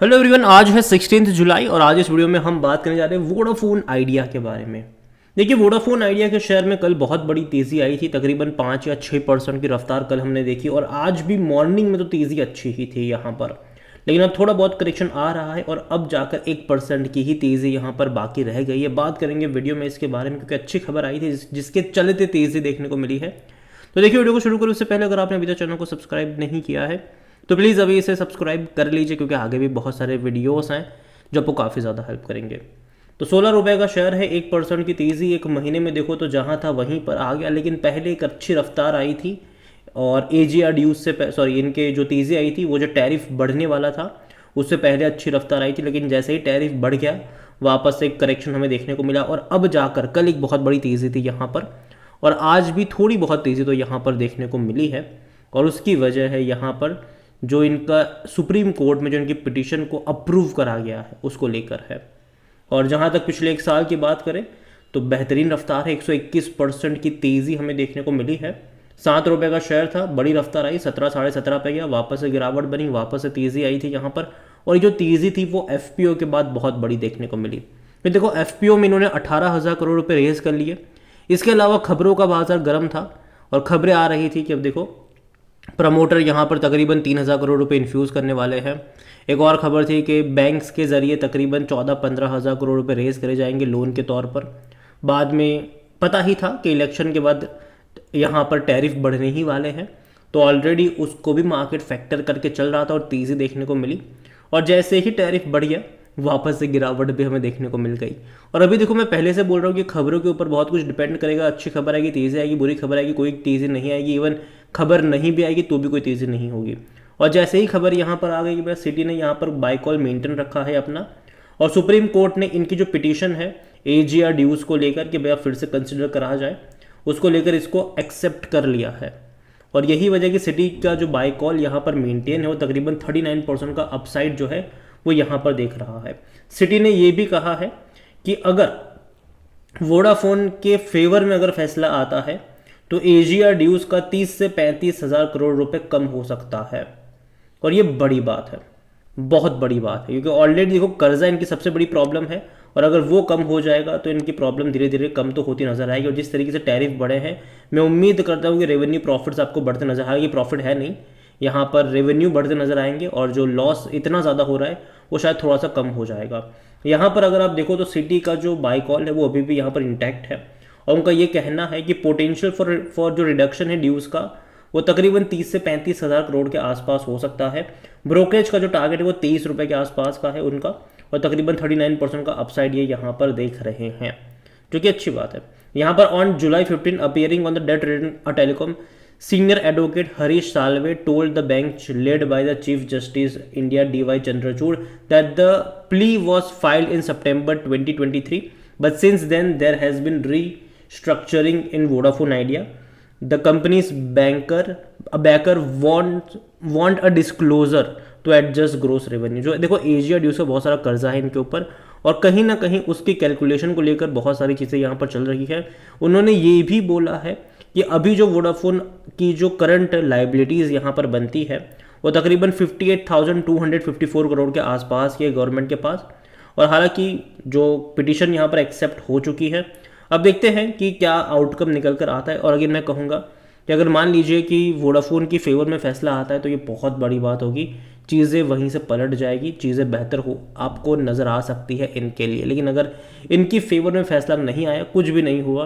Hello everyone, आज है 16 जुलाई और आज इस वीडियो में हम बात करने जा रहे हैं वोडाफोन आइडिया के बारे में। देखिए, वोडाफोन आइडिया के शेयर में कल बहुत बड़ी तेज़ी आई थी, तकरीबन 5 या 6% की रफ्तार कल हमने देखी और आज भी मॉर्निंग में तो तेज़ी अच्छी ही थी यहाँ पर। लेकिन अब थोड़ा बहुत करेक्शन आ रहा है और अब जाकर 1% की ही तेज़ी यहाँ पर बाकी रह गई है। बात करेंगे वीडियो में इसके बारे में क्योंकि अच्छी खबर आई थी जिसके चलते तेज़ी देखने को मिली है। तो देखिए, वीडियो को शुरू करूँ उससे पहले अगर आपने अभी तक चैनल को सब्सक्राइब नहीं किया है तो प्लीज़ अभी इसे सब्सक्राइब कर लीजिए क्योंकि आगे भी बहुत सारे वीडियोस हैं जो आपको काफ़ी ज़्यादा हेल्प करेंगे। तो 16 रुपये का शेयर है, 1% की तेज़ी एक महीने में देखो तो जहाँ था वहीं पर आ गया, लेकिन पहले एक अच्छी रफ्तार आई थी और एजीआर ड्यूज से सॉरी इनके जो तेज़ी आई थी वो जो टैरिफ बढ़ने वाला था उससे पहले अच्छी रफ्तार आई थी, लेकिन जैसे ही टैरिफ बढ़ गया वापस एक करेक्शन हमें देखने को मिला और अब जाकर कल एक बहुत बड़ी तेज़ी थी यहाँ पर और आज भी थोड़ी बहुत तेज़ी तो यहाँ पर देखने को मिली है। और उसकी वजह है यहाँ पर जो इनका सुप्रीम कोर्ट में जो इनकी पिटीशन को अप्रूव करा गया है उसको लेकर है। और जहाँ तक पिछले एक साल की बात करें तो बेहतरीन रफ्तार है, 121% की तेज़ी हमें देखने को मिली है। 7 रुपये का शेयर था, बड़ी रफ्तार आई, 17 साढ़े 17 पे गया, वापस से गिरावट बनी, वापस से तेज़ी आई थी यहाँ पर। और ये जो तेज़ी थी वो एफपीओ के बाद बहुत बड़ी देखने को मिली। फिर देखो, एफपीओ में इन्होंने 18,000 करोड़ रुपये रेज कर लिए। इसके अलावा खबरों का बाजार गर्म था और खबरें आ रही थी कि अब देखो प्रमोटर यहाँ पर तकरीबन 3,000 करोड़ रुपए इन्फ्यूज़ करने वाले हैं। एक और खबर थी कि बैंक्स के ज़रिए तकरीबन 14-15,000 करोड़ रुपए रेज़ करे जाएंगे लोन के तौर पर। बाद में पता ही था कि इलेक्शन के बाद यहाँ पर टैरिफ बढ़ने ही वाले हैं, तो ऑलरेडी उसको भी मार्केट फैक्टर करके चल रहा था और तेज़ी देखने को मिली। और जैसे ही टैरिफ बढ़ गया वापस से गिरावट भी हमें देखने को मिल गई। और अभी देखो, मैं पहले से बोल रहा हूँ कि खबरों के ऊपर बहुत कुछ डिपेंड करेगा। अच्छी खबर आएगी तेज़ी आएगी, बुरी खबर आएगी कोई तेज़ी नहीं आएगी, इवन खबर नहीं भी आएगी तो भी कोई तेज़ी नहीं होगी। और जैसे ही खबर यहाँ पर आ गई कि भाई सिटी ने यहाँ पर बाय कॉल मेंटेन रखा है अपना और सुप्रीम कोर्ट ने इनकी जो पिटीशन है एजीआर ड्यूज़ को लेकर कि भैया फिर से कंसिडर करा जाए उसको लेकर इसको एक्सेप्ट कर लिया है। और यही वजह कि सिटी का जो बाय कॉल यहाँ पर मेंटेन है वो तकरीबन 39% का अपसाइड जो है वो यहाँ पर देख रहा है। सिटी ने ये भी कहा है कि अगर वोडाफोन के फेवर में अगर फैसला आता है तो एजीआर ड्यूज का 30 से 35,000 करोड़ रुपए कम हो सकता है। और ये बड़ी बात है, बहुत बड़ी बात है, क्योंकि ऑलरेडी देखो कर्जा इनकी सबसे बड़ी प्रॉब्लम है और अगर वो कम हो जाएगा तो इनकी प्रॉब्लम धीरे धीरे कम तो होती नजर आएगी। और जिस तरीके से टैरिफ बढ़े हैं मैं उम्मीद करता हूँ कि रेवेन्यू प्रॉफिट्स आपको बढ़ते नजर आएंगे। प्रॉफिट है नहीं, यहाँ पर रेवेन्यू बढ़ते नजर आएंगे और जो लॉस इतना ज़्यादा हो रहा है वो शायद थोड़ा सा कम हो जाएगा। यहाँ पर अगर आप देखो तो सिटी का जो बाय कॉल है वो अभी भी यहाँ पर इंटैक्ट है और उनका ये कहना है कि पोटेंशियल फॉर जो रिडक्शन है ड्यूज़ का वो तकरीबन 30 से 35,000 करोड़ के आसपास हो सकता है। ब्रोकरेज का जो टारगेट है वो 23 रुपये के आसपास का है उनका और तकरीबन 39% का अपसाइड ये यहाँ पर देख रहे हैं, जो कि अच्छी बात है। यहाँ पर on July 15 appearing on the date return telecom senior advocate Harish Salve told the bench led by the Chief Justice India D.Y. Chandrachud that the plea was filed in September 2023, but since then there has been restructuring in Vodafone Idea. The company's backer want a disclosure to adjust gross revenue। जो देखो Asia dues का बहुत सारा कर्जा है इनके ऊपर और कहीं ना कहीं उसकी कैलकुलेशन को लेकर बहुत सारी चीज़ें यहाँ पर चल रही है। उन्होंने ये भी बोला है कि अभी जो वोडाफोन की जो करंट लाइबिलिटीज़ यहाँ पर बनती है वो तकरीबन 58,254 करोड़ के आसपास की है गवर्नमेंट के पास। और हालांकि जो पिटीशन यहाँ पर एक्सेप्ट हो चुकी है, अब देखते हैं कि क्या आउटकम निकल कर आता है। और अगर मैं कहूँगा कि अगर मान लीजिए कि वोडाफोन की फेवर में फैसला आता है तो ये बहुत बड़ी बात होगी, चीज़ें वहीं से पलट जाएगी, चीज़ें बेहतर हो आपको नज़र आ सकती है इनके लिए। लेकिन अगर इनकी फेवर में फैसला नहीं आया, कुछ भी नहीं हुआ,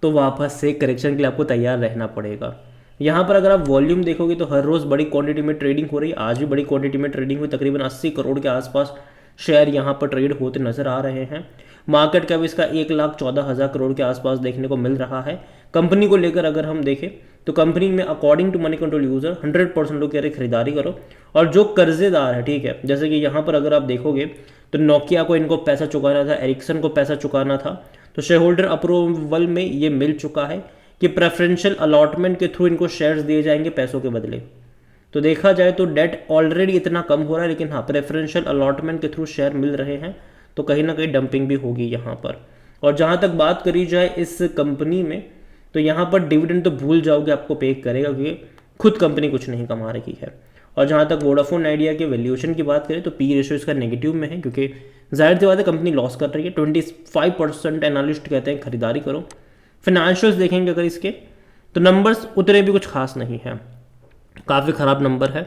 तो वापस से करेक्शन के लिए आपको तैयार रहना पड़ेगा। यहाँ पर अगर आप वॉल्यूम देखोगे तो हर रोज़ बड़ी क्वांटिटी में ट्रेडिंग हो रही है। आज भी बड़ी क्वांटिटी में ट्रेडिंग हुई, तकरीबन 80 करोड़ के आसपास शेयर यहाँ पर ट्रेड होते नजर आ रहे हैं। मार्केट कैप इसका 1,14,000 करोड़ के आसपास देखने को मिल रहा है। कंपनी को लेकर अगर हम देखें तो कंपनी में according to Moneycontrol user 100% लोग कह रहे खरीदारी करो। और जो कर्जेदार है, ठीक है, जैसे कि यहाँ पर अगर आप देखोगे तो नोकिया को इनको पैसा चुकाना था, एरिक्सन को पैसा चुकाना था, तो शेयर होल्डर अप्रूवल में ये मिल चुका है कि प्रेफरेंशियल अलॉटमेंट के थ्रू इनको शेयर्स दिए जाएंगे पैसों के बदले। तो देखा जाए तो डेट ऑलरेडी इतना कम हो रहा है, लेकिन हाँ प्रेफरेंशियल अलॉटमेंट के थ्रू शेयर मिल रहे हैं तो कहीं ना कहीं डंपिंग भी होगी यहाँ पर। और जहाँ तक बात करी जाए इस कंपनी में तो यहाँ पर डिविडेंड तो भूल जाओगे, आपको पे करेगा क्योंकि खुद कंपनी कुछ नहीं कमा रही है। और जहाँ तक वोडाफोन आइडिया के वैल्यूएशन की बात करें तो पी रेशियो इसका नेगेटिव में है, क्योंकि जाहिर सी बात है कंपनी लॉस कर रही है। 25% एनालिस्ट कहते हैं खरीदारी करो। फिनेंशियल्स देखेंगे अगर इसके, तो नंबर्स उतने भी कुछ खास नहीं है, काफ़ी ख़राब नंबर है।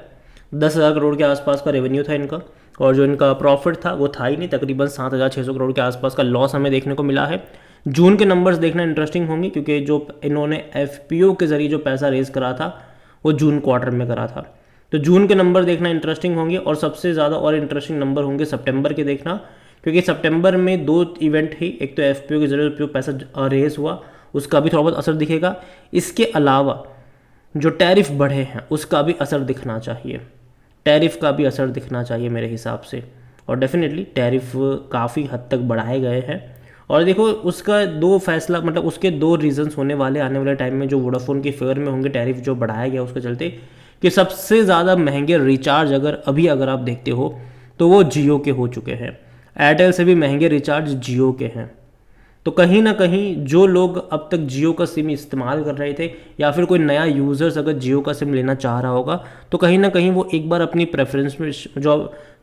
10,000 करोड़ के आसपास का रेवेन्यू था इनका, और जो इनका प्रॉफिट था वो था ही नहीं, तकरीबन 7,600 करोड़ के आसपास का लॉस हमें देखने को मिला है। जून के नंबर्स देखना इंटरेस्टिंग होंगे, क्योंकि जो इन्होंने एफपीओ के जरिए जो पैसा रेज करा था वो जून क्वार्टर में करा था, तो जून के नंबर देखना इंटरेस्टिंग होंगे। और सबसे ज़्यादा और इंटरेस्टिंग नंबर होंगे सितंबर के देखना, क्योंकि सितंबर में 2 इवेंट ही, एक तो एफपीओ के जरिए जो पैसा रेज हुआ उसका भी थोड़ा बहुत असर दिखेगा, इसके अलावा जो टैरिफ बढ़े हैं उसका भी असर दिखना चाहिए, टैरिफ का भी असर दिखना चाहिए मेरे हिसाब से। और डेफिनेटली टैरिफ काफ़ी हद तक बढ़ाए गए हैं। और देखो उसका दो फैसला, मतलब उसके दो रीजंस होने वाले आने वाले टाइम में जो वोडाफोन के फेवर में होंगे, टैरिफ जो बढ़ाया गया उसके चलते, कि सबसे ज़्यादा महंगे रिचार्ज अगर आप देखते हो तो वो जियो के हो चुके हैं। एयरटेल से भी महंगे रिचार्ज जियो के हैं। तो कहीं ना कहीं जो लोग अब तक जियो का सिम इस्तेमाल कर रहे थे, या फिर कोई नया यूज़र्स अगर जियो का सिम लेना चाह रहा होगा, तो कहीं ना कहीं वो एक बार अपनी प्रेफरेंस में जो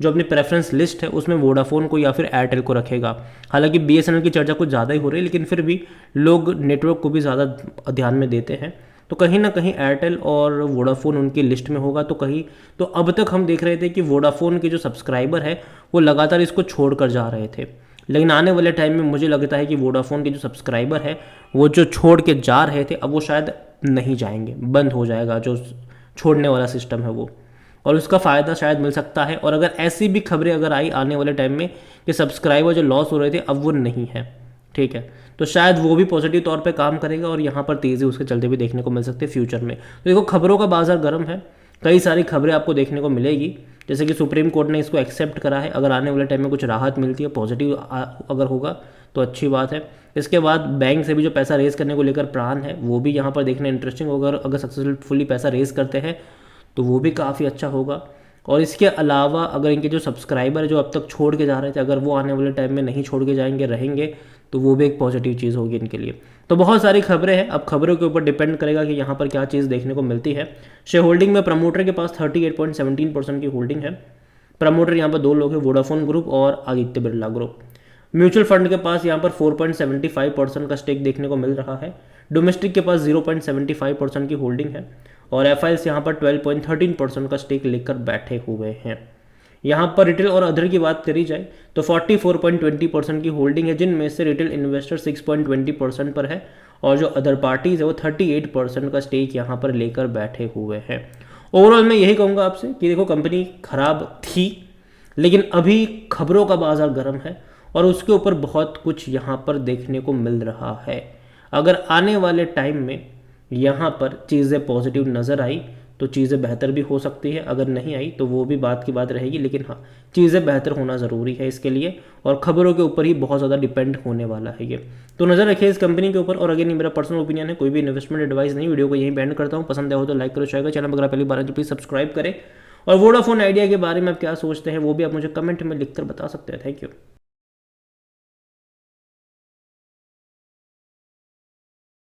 अपनी प्रेफरेंस लिस्ट है उसमें वोडाफोन को या फिर एयरटेल को रखेगा। हालांकि बीएसएनएल की चर्चा कुछ ज़्यादा ही हो रही है, लेकिन फिर भी लोग नेटवर्क को भी ज़्यादा ध्यान में देते हैं। तो कहीं ना कहीं एयरटेल और वोडाफोन उनकी लिस्ट में होगा। तो अब तक हम देख रहे थे कि वोडाफोन के जो सब्सक्राइबर है वो लगातार इसको छोड़ कर जा रहे थे, लेकिन आने वाले टाइम में मुझे लगता है कि वोडाफोन के जो सब्सक्राइबर है वो जो छोड़ के जा रहे थे अब वो शायद नहीं जाएंगे, बंद हो जाएगा जो छोड़ने वाला सिस्टम है वो, और उसका फ़ायदा शायद मिल सकता है। और अगर ऐसी भी खबरें अगर आई आने वाले टाइम में कि सब्सक्राइबर जो लॉस हो रहे थे अब वो नहीं है, ठीक है, तो शायद वो भी पॉजिटिव तौर पे काम करेगा और यहाँ पर तेज़ी उसके चलते भी देखने को मिल सकती है फ्यूचर में। तो देखो खबरों का बाजार गर्म है, कई सारी खबरें आपको देखने को मिलेगी, जैसे कि सुप्रीम कोर्ट ने इसको एक्सेप्ट करा है। अगर आने वाले टाइम में कुछ राहत मिलती है, पॉजिटिव अगर होगा तो अच्छी बात है। इसके बाद बैंक से भी जो पैसा रेज़ करने को लेकर प्लान है वो भी यहाँ पर देखना इंटरेस्टिंग होगा। अगर सक्सेसफुली पैसा रेज़ करते हैं तो वो भी काफ़ी अच्छा होगा। और इसके अलावा अगर इनके जो सब्सक्राइबर जो अब तक छोड़ के जा रहे थे, अगर वो आने वाले टाइम में नहीं छोड़ के जाएंगे, रहेंगे, तो वो भी एक पॉजिटिव चीज़ होगी इनके लिए। तो बहुत सारी खबरें हैं, अब खबरों के ऊपर डिपेंड करेगा कि यहाँ पर क्या चीज़ देखने को मिलती है। शेयर होल्डिंग में प्रमोटर के पास 38.17% की होल्डिंग है। प्रमोटर यहाँ पर 2 लोग हैं, वोडाफोन ग्रुप और Aditya Birla group. Mutual fund के पास यहाँ पर 4.75% का स्टेक देखने को मिल रहा है। डोमेस्टिक के पास 0.75% की होल्डिंग है, और एफआईएस यहाँ पर 12.13% का स्टेक लेकर बैठे हुए हैं। यहाँ पर रिटेल और अदर की बात करी जाए तो 44.20% की होल्डिंग है, जिनमें से रिटेल इन्वेस्टर 6.20% पर है, और जो अदर पार्टीज है वो 38% का स्टेक यहाँ पर लेकर बैठे हुए हैं। ओवरऑल मैं यही कहूँगा आपसे कि देखो कंपनी खराब थी, लेकिन अभी खबरों का बाजार गर्म है और उसके ऊपर बहुत कुछ यहाँ पर देखने को मिल रहा है। अगर आने वाले टाइम में यहाँ पर चीज़ें पॉजिटिव नज़र आई तो चीज़ें बेहतर भी हो सकती है, अगर नहीं आई तो वो भी बात की बात रहेगी, लेकिन हाँ चीज़ें बेहतर होना ज़रूरी है इसके लिए, और ख़बरों के ऊपर ही बहुत ज़्यादा डिपेंड होने वाला है ये। तो नज़र रखिए इस कंपनी के ऊपर। और अगर नहीं, मेरा पर्सनल ओपिनियन है, कोई भी इन्वेस्टमेंट एडवाइस नहीं। वीडियो को यहीं बैंड करता हूँ, पसंद आया हो तो लाइक करो, शेयर करो, चैनल अगर पहली बार है तो प्लीज़ सब्सक्राइब करें। और वोडाफोन आइडिया के बारे में आप क्या सोचते हैं वो भी आप मुझे कमेंट में लिखकर बता सकते हैं। Thank you.